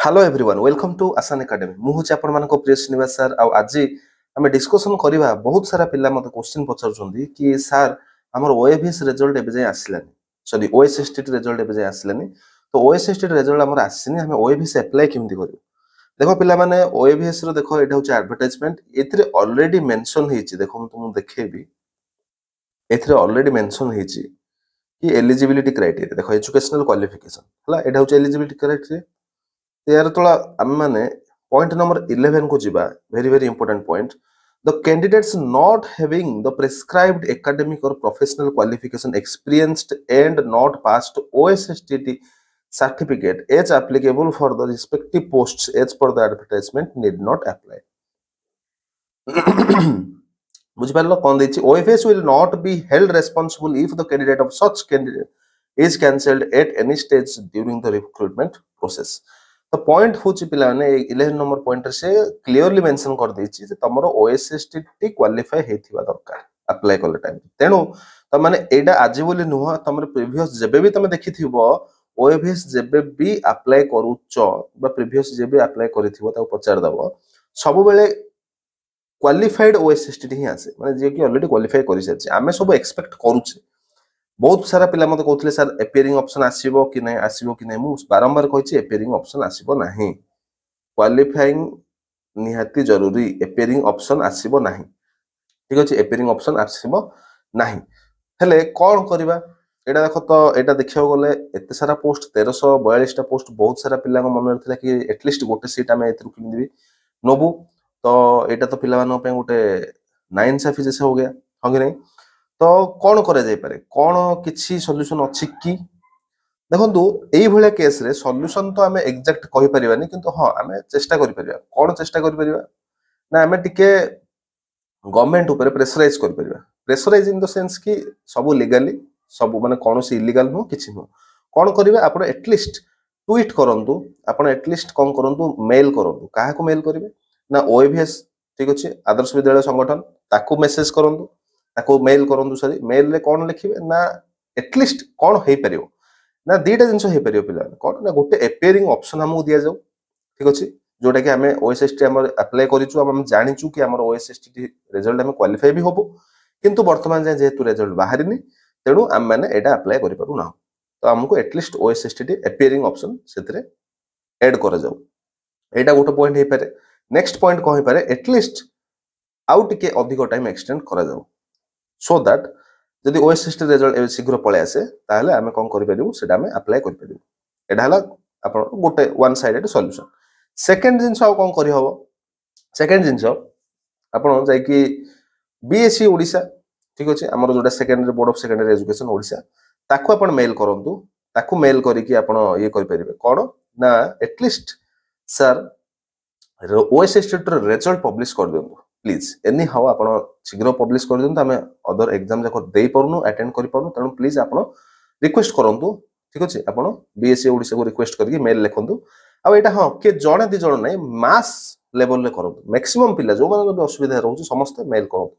hello everyone welcome to आसान academy मुझे आपण मानको प्रिय श्रीनिवास सर आज आम डिस्कसन करवा बहुत सारा पिला मत क्वेश्चन पचार कि सर आम ओएभीएस रिजल्ट एवं जाए आसलानी सॉरी ओएसएसटी रिजल्ट एवं जाए आसलानी तो ओएसएसटी रिजल्ट आम आसनी आम ओएभीएस अप्लाई केमती कर देखो पिला माने ओएभीएस रो देखो एटा होची एडवर्टाइजमेंट एथिरे ऑलरेडी मेंशन हेची देखो तुम देखेबी एथिरे ऑलरेडी मेंशन हेची कि एलिजिबिलिटी क्राइटेरिया देखो एजुकेशनल क्वालिफिकेशन हला एटा होची एलिजिबिलिटी क्राइटेरिया यार तोला आम माने पॉइंट नंबर 11 को जीवा very very important point the candidates not having the prescribed academic और professional qualification experienced and not passed OSSTT certificate as applicable for the respective posts as per the advertisement need not apply बुझिपारलो कोन देछि OFS will not be held responsible if the candidate of such candidate is cancelled at any stage during the recruitment process तो point होछि पिला ने 11 number point से clearly mention कर देछि जे तमरो ओएसएसटी क्वालिफाई हेथिबा दरकार अप्लाई करले टाइम तेनु त माने एडा आजि बोली नुह तमरो प्रीवियस जेबे भी तमे देखिथिबो ओएभीएस जेबे भी अप्लाई करूच बा प्रीवियस जेबे अप्लाई करिथिबो ता पचार दबो सब बेले क्वालिफाइड ओएसएसटी ही आसे माने जे कि ऑलरेडी क्वालिफाई करि साछि आमे सब एक्सपेक्ट करूचे बहुत सारा पिला मते कहथले सर अपियरिंग ऑप्शन आसीबो कि नै मु बारंबार कहिछि अपियरिंग ऑप्शन आसीबो नाही क्वालिफाइंग निहाती जरूरी अपियरिंग ऑप्शन आसीबो नाही ठीक अछि अपियरिंग ऑप्शन आसीबो नाही हेले कोन करबा एटा देखो तो एटा देखियो गले एते सारा पोस्ट 1342 टा पोस्ट बहुत सारा पिला मन रथिला कि एटलीस्ट गोटे सीट आमे एतरु किनदिबी नबु तो एटा तो पिला मानो पे गोटे नाइंसाफी जैसे हो गया हंगे नहीं तो कौन करे जाय पारे कौन किछि सॉल्यूशन अछि कि देखंतु एई भले केस रे सॉल्यूशन तो आमे एग्जैक्ट कहि परिबानी किंतु हां आमे चेष्टा करि परिबा कौन चेष्टा करि परिबा ना आमे टिके गवर्नमेंट ऊपर प्रेशराइज करि परिबा प्रेशराइज इन द सेंस कि सब लीगली सब माने कोनोसी इलीगल नो किछि नो कोन करिवे आपण एटलीस्ट ट्वीट करंतु आपण एटलीस्ट कोन करंतु मेल करंतु काहा को मेल करिवे ना ओएभीएस ठीक अछि आदर्श विद्यालय संगठन ताको मेसेज करंतु ताको मेल करंतु सरी मेल रे कोन लिखिवे ना एटलीस्ट कोन हेई परियो ना दीटा जिंस हेई परियो पिला कोन ना गोटे अपियरिंग ऑप्शन हमु दिया जाऊ ठीक अछि जोटा कि हमें ओएसएसटी हमर अप्लाई करिछु हम जानिछु कि हमर ओएसएसटी रिजल्ट हम क्वालिफाई भी होबो किंतु वर्तमान जे जेतु रिजल्ट बाहरिनी तेणु आम मैंने एटा अप्लाई करि पारु ना तो हमको एटलीस्ट ओएसएसटी अपियरिंग ऑप्शन सेतरे ऐड कर जाऊ एटा गोटे पॉइंट हे पारे नेक्स्ट पॉइंट को हे पारे एटलीस्ट आउट के अधिक टाइम एक्सटेंड करा जाऊ सो दैट जदि ओएसएसटी रिजल्ट ए शीघ्र पळे आसे ताहले आमे कोन करि परिबु सेटा आमे अप्लाई करि परिबु एटा हला आपण गोटे वन साइडेड सॉल्यूशन सेकंड जिंस आ कोन करि हबो सेकंड जिंस आपण जाय कि बीएससी ओडिसा ठीक अछि हमर जोटा secondary board of secondary education Odisha ताको आपण मेल करंतु ताको मेल करी कि आपण ये करि परिबे कोन ना एटलीस्ट सर ओएसएसटी रिजल्ट पब्लिश कर देंतु प्लीज एनी हाउ आपण शीघ्र पब्लिश कर देंतु हमें अदर एग्जाम जाको देई परनु अटेंड करि परनु तणु प्लीज आपण रिक्वेस्ट करंतु ठीक अछि आपण बीएससी ओडिसा को रिक्वेस्ट करके मेल लिखंतु आ एटा हां के जणे दि जण नै मास लेवल ले करंतु मैक्सिमम पिला जो माने असुविधा रहउछ समस्त मेल करंतु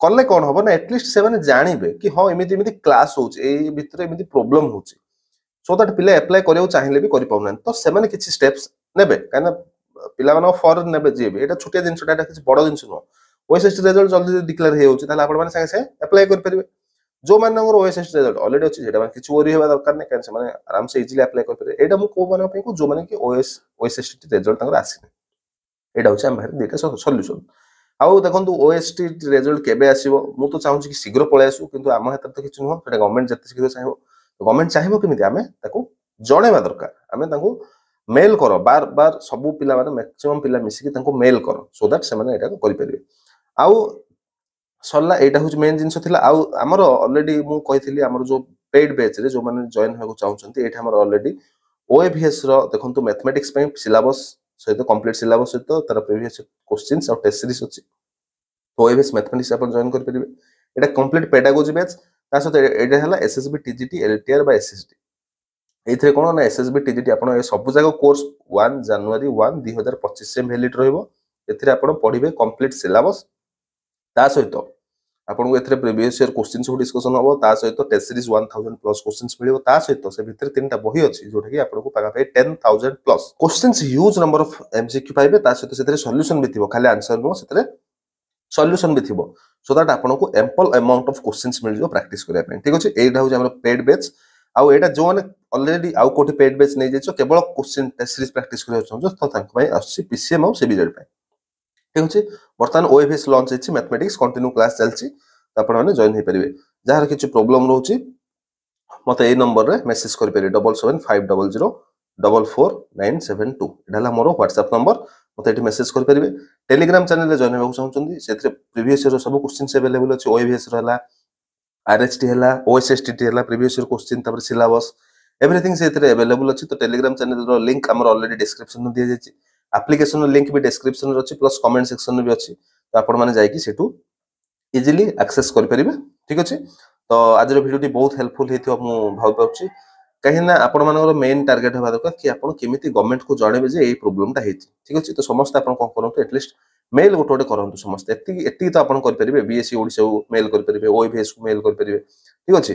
कले कौन हम ना एटलीस्ट से माने जानिबे कि हाँ एमिति एमिति क्लास होउछ ए भितर एमिति प्रॉब्लम होउछ सो दैट पिला अप्लाई करियो चाहिए भी करि पाउन तो से माने किछि स्टेप्स नेबे काना पिला माने फॉर नेबे जेबे एटा छोटिया जिंसटा एटा किछि बड़ जिंस नो ओएसएसटी रिजल्ट जल्दी डिक्लेयर हे होउछ ताले आपण माने संगे से अप्लाई कर परिबे जो माननगर ओएसएसटी रिजल्ट ऑलरेडी अछि जेटा माने किछि वरी हेबा दरकार नै कान से माने आराम से इजीली अप्लाई कर परिबे एटा मु को माने पे को जो माने कि ओएसएसटी रिजल्ट तंगर आसी एटा होछ हम भारी देटा सॉल्यूशन आउ देखंतु ओएसटी रिजल्ट केबे आसीबो मु तो चाहूची कि शीघ्र पळे आसु किंतु आम हाथ तो किछ नुह सेटा गवर्नमेंट जते शीघ्र चाहिबो गवर्नमेंट चाहिबो किमिति आमे ताको जणेबा दरकार आमे ताको मेल करो बार बार सब पिला माने मैक्सिमम पिला मिसी कि ताको मेल करो सो दैट से माने एटा करि परिबे आउ सल्ला एटा होच मेन जिंस थिला आउ हमर ऑलरेडी मु कहिथिली हमर जो पेड बैच रे जो माने जॉइन होको चाहउछंती एटा हमर ऑलरेडी ओएभीएस रो देखंतु मैथमेटिक्स पे सिलेबस सहित कंप्लीट सिलेबस सहित तार प्रीवियस क्वेश्चंस और टेस्ट सीरीज अछि तो ओएभीएस मैथमेटिक्स अपन जॉइन कर परिबे एटा कंप्लीट पेडागोजी बैच ता सहित एटा हला एसएसबी टीजीटी एलटीआर बा एसएसडी एथरे कोन ना एसएसबी टीजीटी अपन ए सब जागा कोर्स 1 जनवरी 1 2025 से वैलिड रहइबो एथरे अपन पढिबे कंप्लीट सिलेबस ता सहित आपको एथरे प्रीवियस ईयर क्वेश्चन सब डिस्कशन हम ता सहित टेस्ट सीरीज 1000 प्लस क्वेश्चंस मिलियो ता सहित से भितर तीनटा बही अछि जोटा कि आपको पागा पे 10000 plus questions huge number of MCQ पाइबे ता सहित सेतरे सॉल्यूशन भी थिबो खाली आंसर नो सेतरे सॉल्यूशन भी थिबो सो दैट आपको एम्पल अमाउंट ऑफ क्वेश्चंस मिल जो प्रैक्टिस करिया पे ठीक अछि एटा हो हमर पेड बैच आउ एटा जो माने ऑलरेडी आउ कोठी पेड बैच नै जेछो केवल क्वेश्चन टेस्ट सीरीज प्रैक्टिस करिया चाहछो तो तांक भाई आसी पीसीएम आउ सीबीजेड पे ठीक अछि वर्तमान ओएफएस लॉन्च हेछि मैथमेटिक्स कंटिन्यू क्लास चलछि तो आपण माने जॉइन हे परिबे जहार किछु प्रॉब्लम रहउछि मते ए नंबर रे मैसेज करि परिबे 7750044972 एडाला मोर व्हाट्सएप नंबर मते एठी मैसेज करि परिबे टेलीग्राम चैनल रे जॉइन हेबाक चाहछन्ती सेथरे प्रीवियस ईयर सब क्वेश्चंस अवेलेबल अछि ओएफएस रहला आरएचटी हला ओएसएसटी हला प्रीवियस ईयर क्वेश्चन तपर सिलेबस एवरीथिंग सेथरे अवेलेबल अछि तो टेलीग्राम चैनल रो लिंक हमर ऑलरेडी डिस्क्रिप्शन में दिया जायछि एप्लीकेशन रो लिंक भी डिस्क्रिप्शन रे अछि प्लस कमेंट सेक्शन में भी अछि तो आपण माने जाय कि सेटू इजीली एक्सेस कर परिबे ठीक अछि तो आज रो वीडियो टी बहुत हेल्पफुल हेतियो मु भाव पाउछि कहीं ना आपण मानकर मेन टार्गेट हबा दरकार कि आपण केमिति गवर्नमेंट को जणेबे जे ए प्रॉब्लम ता हेछि ठीक अछि तो समस्त आपण कोन करंतु एटलीस्ट मेल गोटे गोटे करंतु समस्त एति तो आपण कर परिबे बीएससी ओडिसा मेल कर परिबे ओएफएस को मेल कर परिबे ठीक अछि